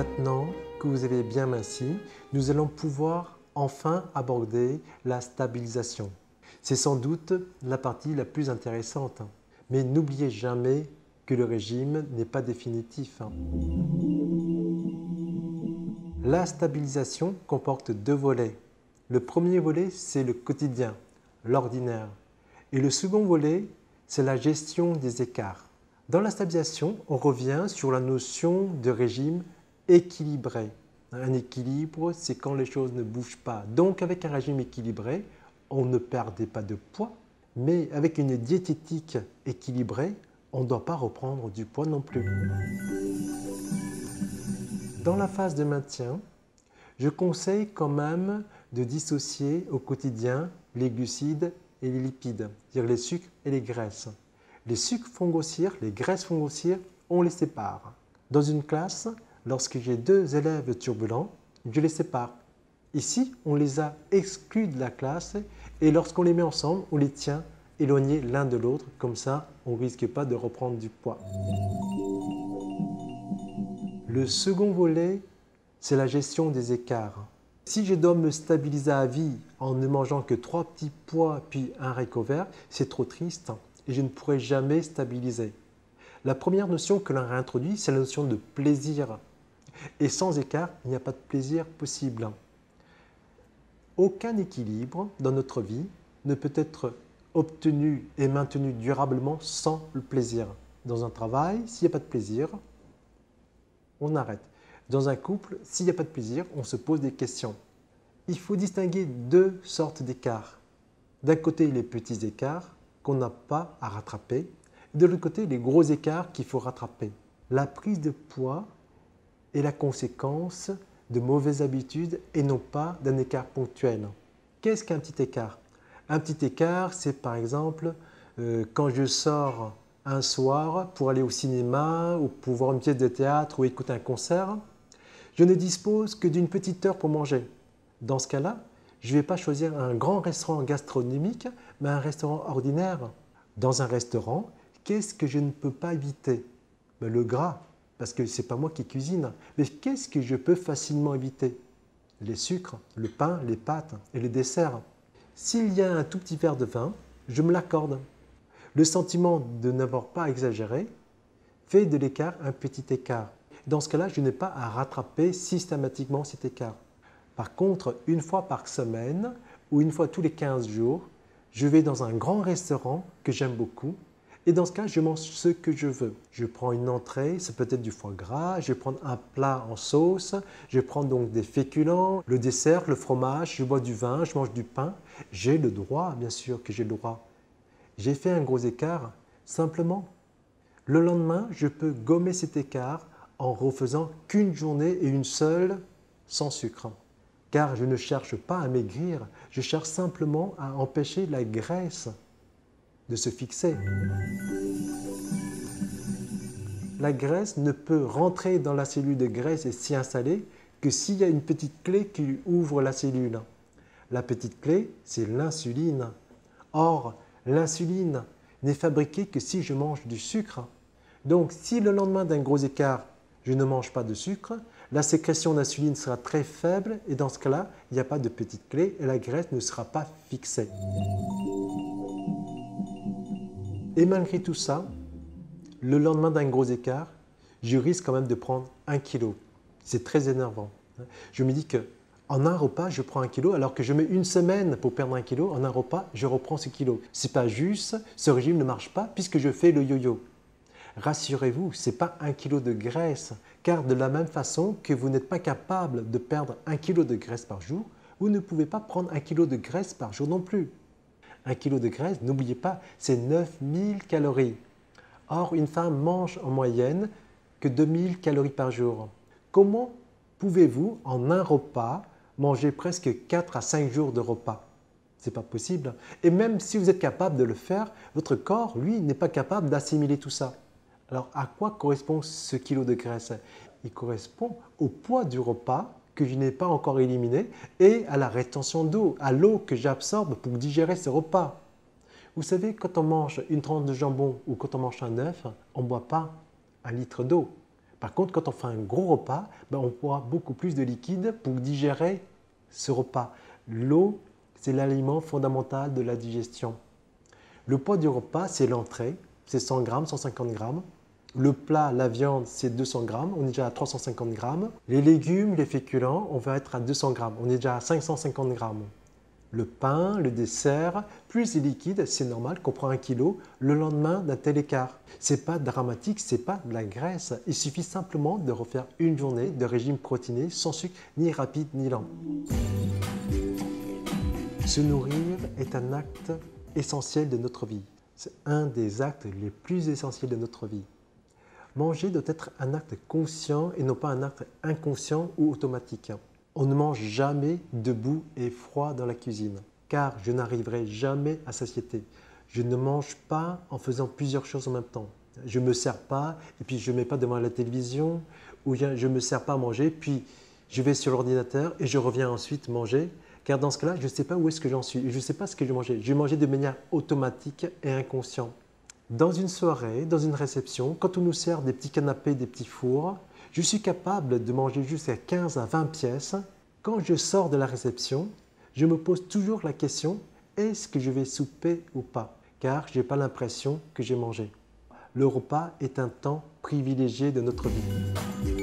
Maintenant que vous avez bien minci, nous allons pouvoir enfin aborder la stabilisation. C'est sans doute la partie la plus intéressante. Mais n'oubliez jamais que le régime n'est pas définitif. La stabilisation comporte deux volets. Le premier volet, c'est le quotidien, l'ordinaire. Et le second volet, c'est la gestion des écarts. Dans la stabilisation, on revient sur la notion de régime équilibré. Un équilibre, c'est quand les choses ne bougent pas. Donc avec un régime équilibré, on ne perdait pas de poids, mais avec une diététique équilibrée, on ne doit pas reprendre du poids non plus. Dans la phase de maintien, je conseille quand même de dissocier au quotidien les glucides et les lipides, c'est-à-dire les sucres et les graisses. Les sucres font grossir, les graisses font grossir, on les sépare. Dans une classe, lorsque j'ai deux élèves turbulents, je les sépare. Ici, on les a exclus de la classe et lorsqu'on les met ensemble, on les tient éloignés l'un de l'autre. Comme ça, on ne risque pas de reprendre du poids. Le second volet, c'est la gestion des écarts. Si je dois me stabiliser à vie en ne mangeant que 3 petits pois puis un haricot vert, c'est trop triste et je ne pourrai jamais stabiliser. La première notion que l'on réintroduit, c'est la notion de plaisir. Et sans écart, il n'y a pas de plaisir possible. Aucun équilibre dans notre vie ne peut être obtenu et maintenu durablement sans le plaisir. Dans un travail, s'il n'y a pas de plaisir, on arrête. Dans un couple, s'il n'y a pas de plaisir, on se pose des questions. Il faut distinguer deux sortes d'écarts. D'un côté, les petits écarts qu'on n'a pas à rattraper, et de l'autre côté, les gros écarts qu'il faut rattraper. La prise de poids est la conséquence de mauvaises habitudes et non pas d'un écart ponctuel. Qu'est-ce qu'un petit écart? Un petit écart, c'est par exemple quand je sors un soir pour aller au cinéma ou pour voir une pièce de théâtre ou écouter un concert, je ne dispose que d'une petite heure pour manger. Dans ce cas-là, je ne vais pas choisir un grand restaurant gastronomique, mais un restaurant ordinaire. Dans un restaurant, qu'est-ce que je ne peux pas éviter? Le gras, parce que ce n'est pas moi qui cuisine. Mais qu'est-ce que je peux facilement éviter? Les sucres, le pain, les pâtes et les desserts. S'il y a un tout petit verre de vin, je me l'accorde. Le sentiment de n'avoir pas exagéré fait de l'écart un petit écart. Dans ce cas-là, je n'ai pas à rattraper systématiquement cet écart. Par contre, une fois par semaine ou une fois tous les 15 jours, je vais dans un grand restaurant que j'aime beaucoup et dans ce cas, je mange ce que je veux. Je prends une entrée, ça peut être du foie gras, je vais prendre un plat en sauce, je vais prendre donc des féculents, le dessert, le fromage, je bois du vin, je mange du pain. J'ai le droit, bien sûr que j'ai le droit. J'ai fait un gros écart, simplement. Le lendemain, je peux gommer cet écart en refaisant qu'une journée et une seule sans sucre. Car je ne cherche pas à maigrir, je cherche simplement à empêcher la graisse de se fixer. La graisse ne peut rentrer dans la cellule de graisse et s'y installer que s'il y a une petite clé qui ouvre la cellule. La petite clé, c'est l'insuline. Or, l'insuline n'est fabriquée que si je mange du sucre. Donc, si le lendemain d'un gros écart, je ne mange pas de sucre, la sécrétion d'insuline sera très faible et dans ce cas-là, il n'y a pas de petite clé et la graisse ne sera pas fixée. Et malgré tout ça, le lendemain d'un gros écart, je risque quand même de prendre 1 kg. C'est très énervant. Je me dis qu'en un repas, je prends 1 kg alors que je mets une semaine pour perdre 1 kg. En un repas, je reprends ce kilo. Ce n'est pas juste, ce régime ne marche pas puisque je fais le yo-yo. Rassurez-vous, ce n'est pas 1 kg de graisse, car de la même façon que vous n'êtes pas capable de perdre 1 kg de graisse par jour, vous ne pouvez pas prendre 1 kg de graisse par jour non plus. 1 kg de graisse, n'oubliez pas, c'est 9000 calories. Or, une femme mange en moyenne que 2000 calories par jour. Comment pouvez-vous, en un repas, manger presque 4 à 5 jours de repas? Ce n'est pas possible. Et même si vous êtes capable de le faire, votre corps, lui, n'est pas capable d'assimiler tout ça. Alors, à quoi correspond ce kilo de graisse? Il correspond au poids du repas que je n'ai pas encore éliminé et à la rétention d'eau, à l'eau que j'absorbe pour digérer ce repas. Vous savez, quand on mange une tranche de jambon ou quand on mange un œuf, on ne boit pas 1 litre d'eau. Par contre, quand on fait un gros repas, on pourra beaucoup plus de liquide pour digérer ce repas. L'eau, c'est l'aliment fondamental de la digestion. Le poids du repas, c'est l'entrée, c'est 100 grammes, 150 grammes. Le plat, la viande, c'est 200 grammes, on est déjà à 350 grammes. Les légumes, les féculents, on va être à 200 grammes, on est déjà à 550 grammes. Le pain, le dessert, plus les liquides, c'est normal qu'on prend 1 kg le lendemain d'un tel écart. C'est pas dramatique, c'est pas de la graisse. Il suffit simplement de refaire une journée de régime protéiné sans sucre, ni rapide ni lent. Se nourrir est un acte essentiel de notre vie. C'est un des actes les plus essentiels de notre vie. Manger doit être un acte conscient et non pas un acte inconscient ou automatique. On ne mange jamais debout et froid dans la cuisine, car je n'arriverai jamais à satiété. Je ne mange pas en faisant plusieurs choses en même temps. Je ne me sers pas et puis je ne mets pas devant la télévision, ou je ne me sers pas à manger, puis je vais sur l'ordinateur et je reviens ensuite manger, car dans ce cas-là, je ne sais pas où est-ce que j'en suis, je ne sais pas ce que je mangeais. Je mangeais de manière automatique et inconsciente. Dans une soirée, dans une réception, quand on nous sert des petits canapés, des petits fours, je suis capable de manger jusqu'à 15 à 20 pièces. Quand je sors de la réception, je me pose toujours la question, est-ce que je vais souper ou pas? Car je n'ai pas l'impression que j'ai mangé. Le repas est un temps privilégié de notre vie.